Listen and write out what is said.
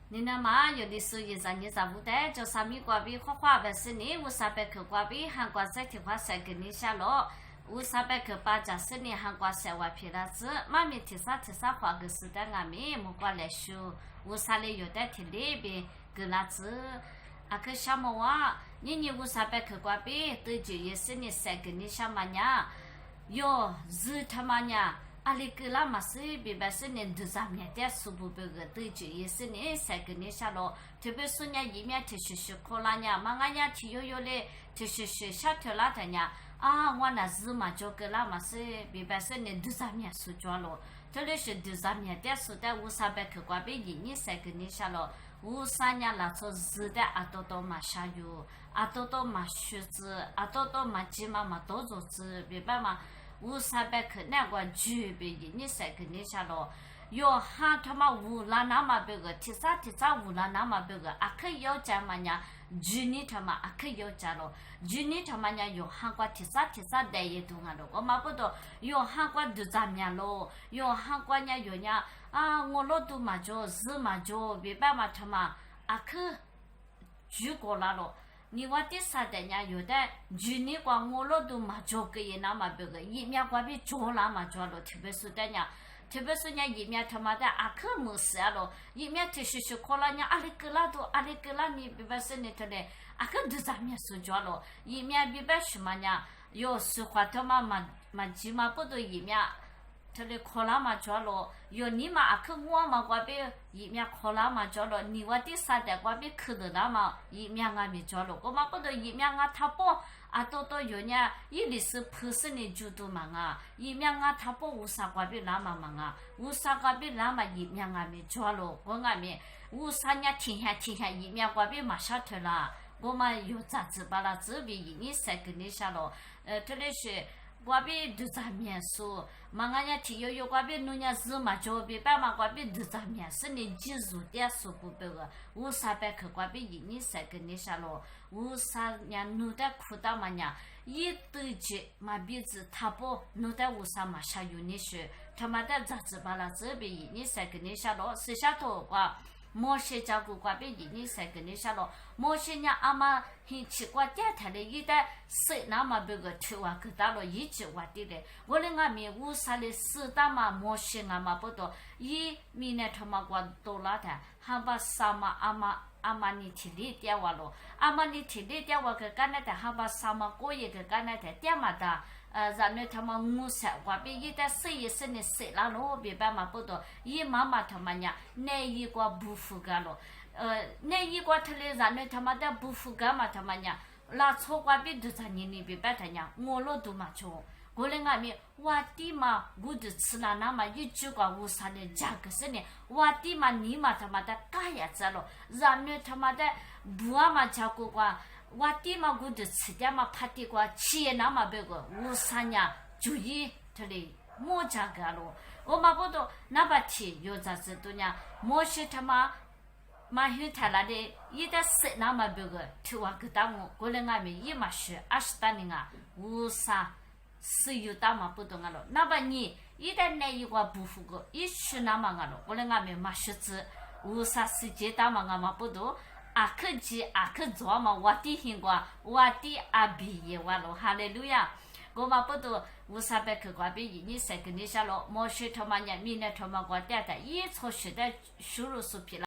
你那嘛有的时候也让你找不得，就上面挂边画画的是你，我300克挂边韩国在的话才给你下落，我300克八家是你韩国才外皮了子，妈咪提啥画个时代俺们莫过来修，我啥里有的提里边给那子，啊个什么哇，你我300克挂边，对就也是你才给你什么呀？哟，日他妈呀！阿里个啦嘛是，别把是你都咱们的苏不别个对就也是你才跟你下落，特别是人一面提学考啦呀，嘛俺呀提有嘞提学下头啦的呀，啊我那日嘛就个啦嘛是，别把是你都咱们苏抓咯，特别是都咱们的苏的500克瓜别一才跟你下落。5-3年了，从日的阿多嘛下油，阿多嘛雪子，阿多嘛鸡嘛多肉子，别把嘛。500-300克那个绝别的，你才跟你下了，哟哈他妈乌拉那么别个，提啥乌拉那么别个，阿克要加嘛呀，去年他妈阿克要加了，去年他妈呀哟韩国提啥带也动啊了，我嘛不懂，哟韩国都咋样咯，哟韩国呀哟呀啊我老多嘛就日嘛就别把嘛他妈阿克举过来了。你我的啥的呀？有的去年光我老多嘛做个也那么别个，疫苗光比做那么做了，特别是的呀，特别是人疫苗他妈的阿克没事了，疫苗提示考了人阿里个啦都阿里个啦你别把是你的嘞，阿克都咱们说做了，疫苗别把什么呀？有实话他妈起码不都疫苗。他的考拉嘛做了，有你嘛阿克我嘛挂边疫苗考拉嘛做了，你我的啥的挂边去的那嘛疫苗俺没做了，我嘛不都疫苗俺他包啊多有呢，一里是普通的就多嘛啊，疫苗俺他包无啥挂边那嘛啊，无啥挂边那嘛疫苗俺没做了，我俺没无啥人停下疫苗挂边马上退了，我嘛有咋子把那这边你才跟你下了，这里是。瓜比都咱面说，嘛俺家提有瓜比农家日嘛就比爸妈瓜比都咱面是你记住点说不别个，500-300克瓜比一年才跟你下咯，5-3年弄得苦到嘛呀，一对接嘛鼻子他不弄得5-3嘛下有你说，他妈的咋子把那这边一年才跟你下咯，剩下头瓜。某些家国瓜别一年才跟你下了，某些人阿妈很奇怪，电台里一旦谁那么别个听话给到了一句话的嘞，我的阿面5-3的4大嘛，某些阿妈不多，一明年他妈瓜多了的，还把啥嘛阿妈你听里电话咯，阿妈你听里电话个干那的，还把啥嘛过夜个干那的电话的。然后他们5-3瓜别一旦谁也是你谁了咯，别办嘛不多，一妈妈他们呀，那一个不服干了，那一个他嘞然后他们的不服干嘛他们呀，那错瓜别都在你别办他呀，我老多嘛错。过来俺们我的嘛，我就吃了那么一句话5-3的价格是呢，我的嘛你嘛他妈的干呀子了，然后他妈的不啊嘛价格话。我的嘛，我就吃点嘛，怕的个钱那么别个5-3年就以他的莫价格了。我嘛不懂，那把钱有咋子多呢？莫是他妈嘛有他那的，一旦是那么别个，听话给到我，过来俺们一嘛是20多年啊，5-3是有大嘛不懂啊了。那把你一旦那一个不服个，一去那么啊了，过来俺们嘛是子5-3世界大嘛俺嘛不懂。阿克吉阿克做嘛，我的听过，我的阿比也完了，哈利路亚！我嘛不都500-300克瓜比一年才跟你下了，莫学他妈年，明年他妈我带的，一撮学的收入是皮了。